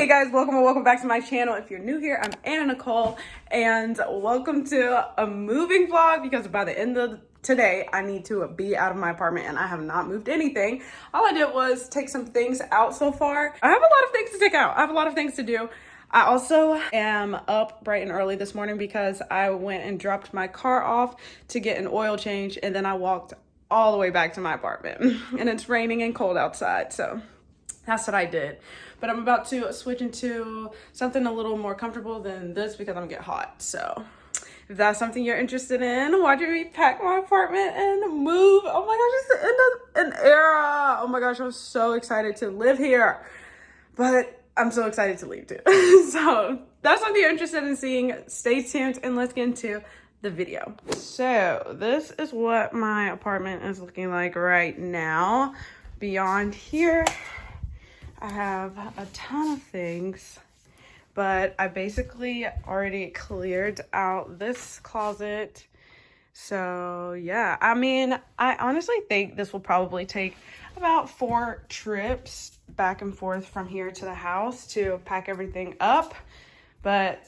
Hey guys, welcome back to my channel. If you're new here, I'm Anna Nicole, and welcome to a moving vlog because by the end of today, I need to be out of my apartment and I have not moved anything. All I did was take some things out so far. I have a lot of things to take out. I have a lot of things to do. I also am up bright and early this morning because I went and dropped my car off to get an oil change, and then I walked all the way back to my apartment and it's raining and cold outside, so that's what I did. But I'm about to switch into something a little more comfortable than this because I'm gonna get hot. So if that's something you're interested in, watching me pack my apartment and move. Oh my gosh, it's the end of an era. Oh my gosh, I'm so excited to live here. But I'm so excited to leave too. So that's something you're interested in seeing. Stay tuned and let's get into the video. So this is what my apartment is looking like right now. Beyond here, I have a ton of things, but I basically already cleared out this closet. So yeah, I mean, I honestly think this will probably take about 4 trips back and forth from here to the house to pack everything up. But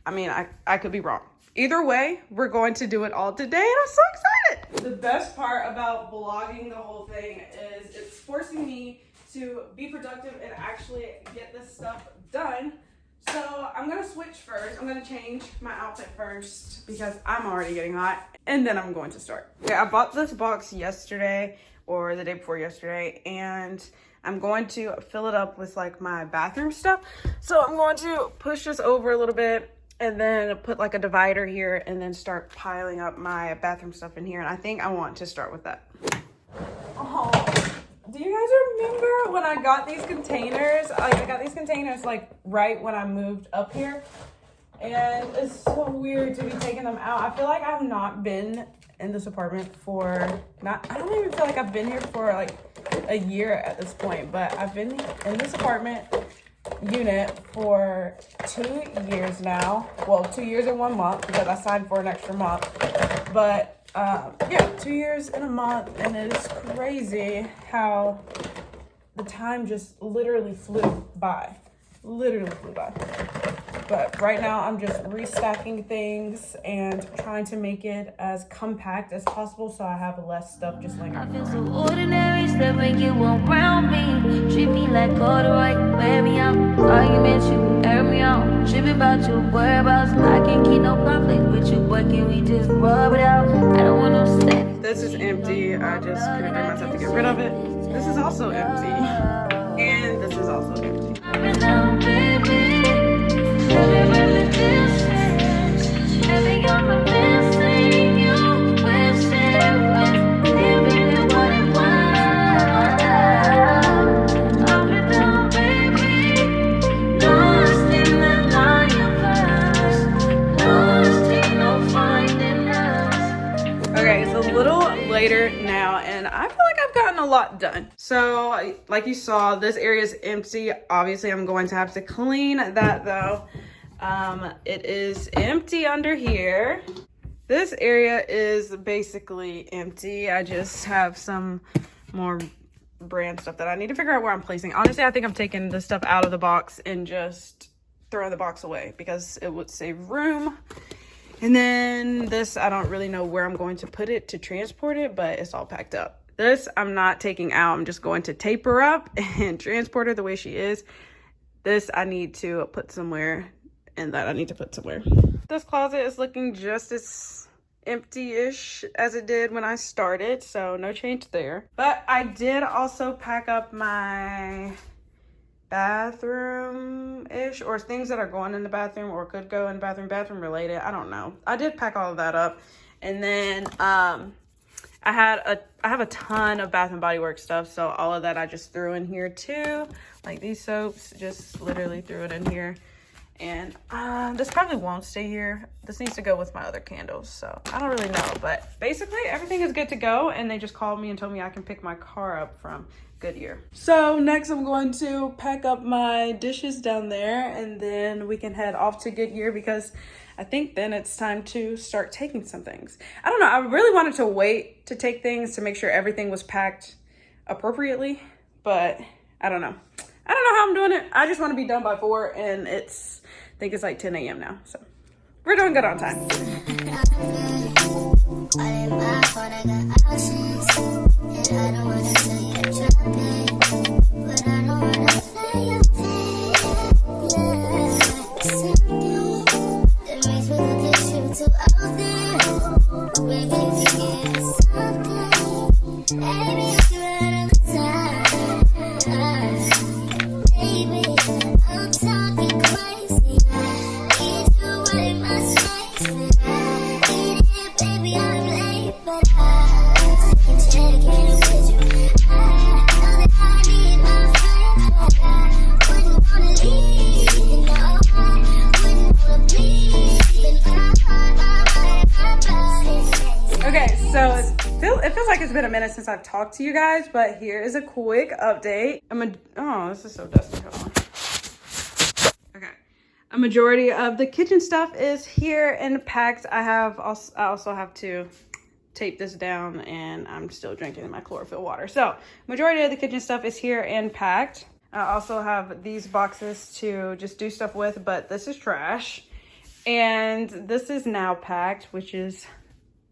I mean, I could be wrong. Either way, we're going to do it all today and I'm so excited. The best part about vlogging the whole thing is it's forcing me to be productive and actually get this stuff done. So I'm gonna switch first. I'm gonna change my outfit first because I'm already getting hot, and then I'm going to start. Okay, I bought this box yesterday or the day before yesterday, and I'm going to fill it up with like my bathroom stuff. So I'm going to push this over a little bit and then put like a divider here and then start piling up my bathroom stuff in here. And I think I want to start with that. Oh. Do you guys remember when I got these containers? I got these containers like right when I moved up here. And it's so weird to be taking them out. I feel like I've not been in this apartment for I don't even feel like I've been here for like a year at this point. But I've been in this apartment unit for 2 years now. Well, 2 years and 1 month because I signed for an extra month. But yeah, 2 years and a month, and it is crazy how the time just literally flew by. But right now I'm just restacking things and trying to make it as compact as possible so I have less stuff just like I feel so ordinary, step make you around me. Treat me like corduroy, wear me out. Arguments, you air me out. Tripping about your whereabouts. I can't keep no conflict with you, boy, can we just rub it out? I don't want no steady. This is empty. I just couldn't bring myself to get rid of it. This is also empty. And this is also empty. Okay, it's a little later now and I feel like I've gotten a lot done. So like you saw, this area is empty. Obviously I'm going to have to clean that though. It is empty under here. This area is basically empty. I just have some more brand stuff that I need to figure out where I'm placing. Honestly, I think I'm taking the stuff out of the box and just throwing the box away because it would save room. And then this, I don't really know where I'm going to put it to transport it, but it's all packed up. This I'm not taking out. I'm just going to tape her up and transport her the way she is. This I need to put somewhere, and that I need to put somewhere. This closet is looking just as empty-ish as it did when I started, so no change there. But I did also pack up my bathroom-ish, or things that are going in the bathroom or could go in the bathroom related. I don't know. I did pack all of that up. And then I have a ton of Bath and Body Works stuff, so all of that I just threw in here too. Like these soaps, just literally threw it in here. And this probably won't stay here. This needs to go with my other candles, so I don't really know. But basically everything is good to go, and they just called me and told me I can pick my car up from Goodyear. So next I'm going to pack up my dishes down there, and then we can head off to Goodyear because I think then it's time to start taking some things. I don't know, I really wanted to wait to take things to make sure everything was packed appropriately, but I don't know. I don't know how I'm doing it. I just want to be done by 4, and I think it's like 10 a.m. now. So we're doing good on time. It feels like it's been a minute since I've talked to you guys, but here is a quick update. Oh, this is so dusty. Hold on. Okay. A majority of the kitchen stuff is here and packed. I also have to tape this down, and I'm still drinking my chlorophyll water. So majority of the kitchen stuff is here and packed. I also have these boxes to just do stuff with, but this is trash. And this is now packed, which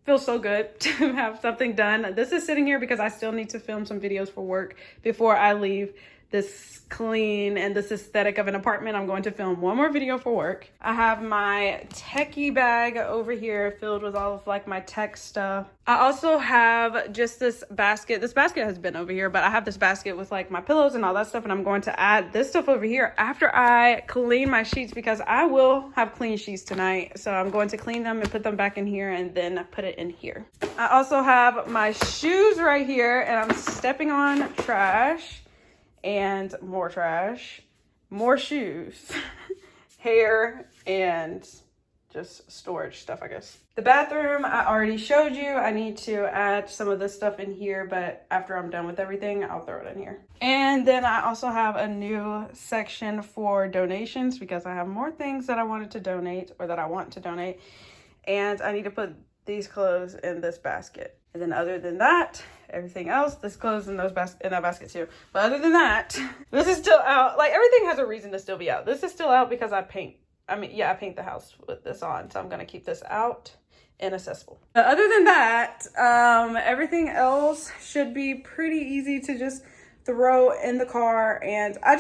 feels so good to have something done. This is sitting here because I still need to film some videos for work before I leave this clean and this aesthetic of an apartment. I'm going to film one more video for work. I have my techie bag over here filled with all of like my tech stuff. I also have just this basket. This basket has been over here, but I have this basket with like my pillows and all that stuff, and I'm going to add this stuff over here after I clean my sheets, because I will have clean sheets tonight. So I'm going to clean them and put them back in here and then put it in here. I also have my shoes right here, and I'm stepping on trash. And more trash, more shoes, hair, and just storage stuff, I guess. The bathroom, I already showed you. I need to add some of this stuff in here, but after I'm done with everything, I'll throw it in here. And then I also have a new section for donations, because I have more things that I wanted to donate, or that I want to donate. And I need to put these clothes in this basket. And then other than that, everything else, this clothes in that basket too. But other than that, this is still out. Like, everything has a reason to still be out. This is still out because I paint the house with this on. So I'm going to keep this out and accessible. But other than that, everything else should be pretty easy to just throw in the car. And I'm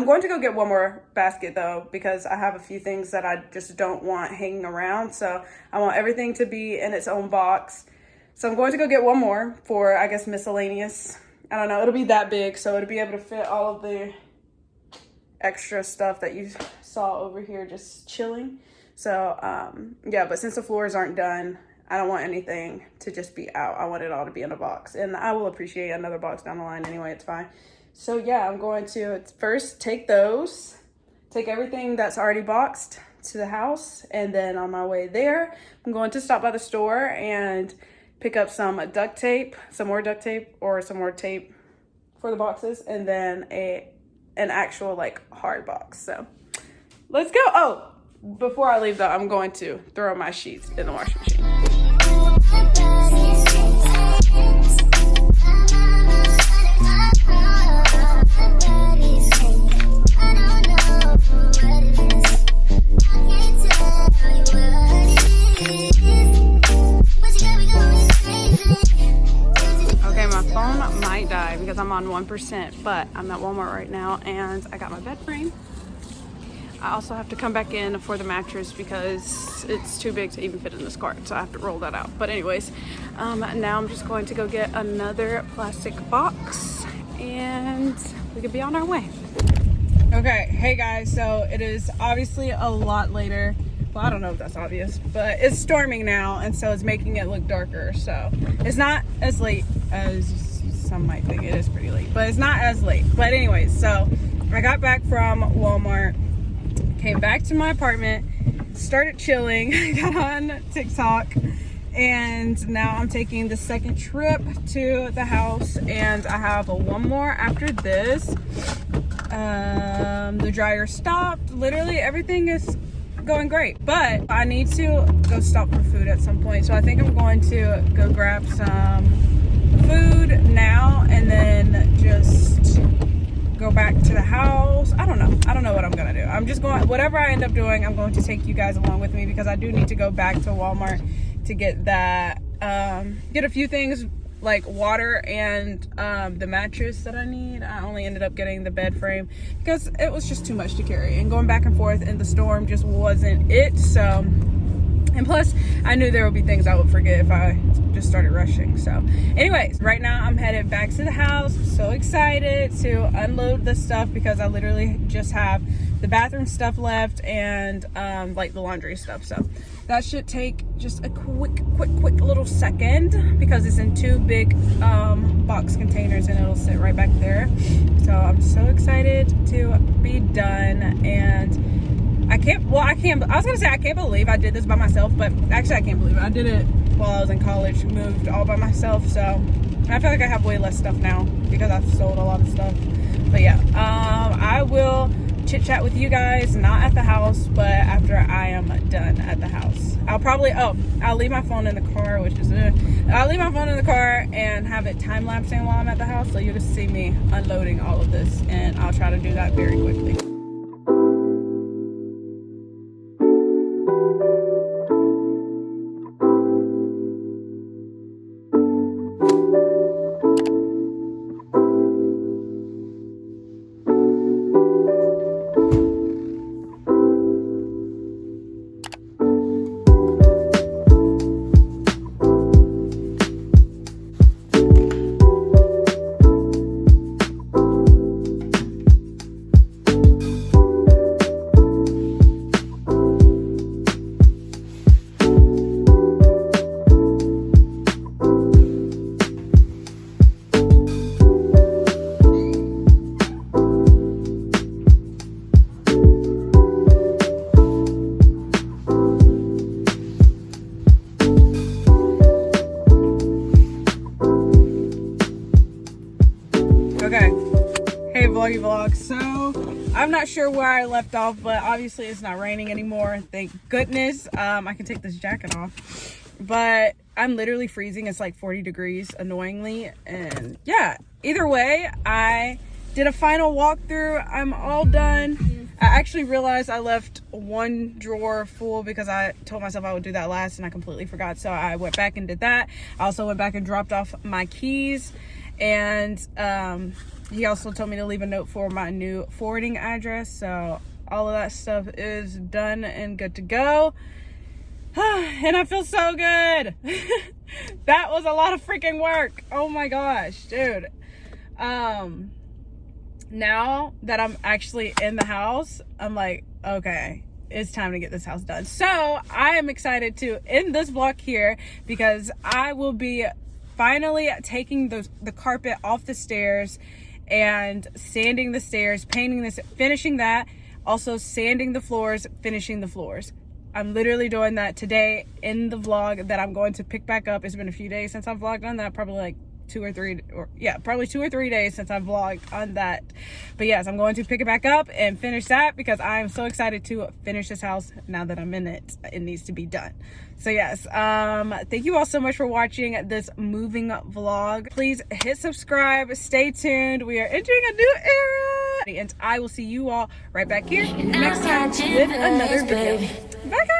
going to go get one more basket though, because I have a few things that I just don't want hanging around. So I want everything to be in its own box. So I'm going to go get one more for, I guess, miscellaneous. I don't know, it'll be that big, so it'll be able to fit all of the extra stuff that you saw over here just chilling. So, yeah, but since the floors aren't done, I don't want anything to just be out. I want it all to be in a box. And I will appreciate another box down the line anyway, it's fine. So yeah, I'm going to first take everything that's already boxed to the house. And then on my way there, I'm going to stop by the store and pick up some more duct tape, or some more tape for the boxes, and then an actual like hard box. So let's go. Oh, before I leave though, I'm going to throw my sheets in the washing machine. Might die because I'm on 1%, but I'm at Walmart right now and I got my bed frame. I also have to come back in for the mattress because it's too big to even fit in this cart, so I have to roll that out. But anyways, now I'm just going to go get another plastic box and we could be on our way. Okay, hey guys, so it is obviously a lot later. Well, I don't know if that's obvious, but it's storming now, and so it's making it look darker. So it's not as late as some might think. It is pretty late, but it's not as late. But anyways, so I got back from Walmart, came back to my apartment, started chilling, got on TikTok, and now I'm taking the second trip to the house, and I have one more after this. The dryer stopped. Literally everything is going great, but I need to go stop for food at some point, so I think I'm going to go grab some food now and then just go back to the house. I don't know what I'm gonna do. I'm just going, whatever I end up doing, I'm going to take you guys along with me, because I do need to go back to Walmart to get that, get a few things like water and the mattress that I need. I only ended up getting the bed frame because it was just too much to carry, and going back and forth in the storm just wasn't it. So, and plus I knew there would be things I would forget if I just started rushing. So anyways, right now I'm headed back to the house. So excited to unload this stuff, because I literally just have the bathroom stuff left and like the laundry stuff. So that should take just a quick little second, because it's in 2 big box containers and it'll sit right back there. So I'm so excited to be done. And I was gonna say I can't believe I did this by myself, but actually I can't believe it. I did it while I was in college, moved all by myself. So I feel like I have way less stuff now because I've sold a lot of stuff. But yeah, I will chit chat with you guys, not at the house, but after I am done at the house. I'll leave my phone in the car, I'll leave my phone in the car and have it time lapsing while I'm at the house, so you'll just see me unloading all of this, and I'll try to do that very quickly. Vlog. So I'm not sure where I left off, but obviously it's not raining anymore, thank goodness. I can take this jacket off, but I'm literally freezing. It's like 40 degrees annoyingly. And yeah, either way, I did a final walkthrough. I'm all done. I actually realized I left one drawer full because I told myself I would do that last and I completely forgot, so I went back and did that. I also went back and dropped off my keys, and he also told me to leave a note for my new forwarding address. So all of that stuff is done and good to go. And I feel so good. That was a lot of freaking work. Oh my gosh, dude. Now that I'm actually in the house, I'm like, okay, it's time to get this house done. So I am excited to end this vlog here, because I will be finally taking the carpet off the stairs and sanding the stairs, painting this, finishing that, also sanding the floors, finishing the floors. I'm literally doing that today in the vlog that I'm going to pick back up. It's been a few days since I've vlogged on that, probably like 2 or 3 days since I've vlogged on that. But yes, I'm going to pick it back up and finish that, because I'm so excited to finish this house now that I'm in it. It needs to be done. So yes, thank you all so much for watching this moving vlog. Please hit subscribe, stay tuned. We are entering a new era, and I will see you all right back here next time with another video. Bye guys.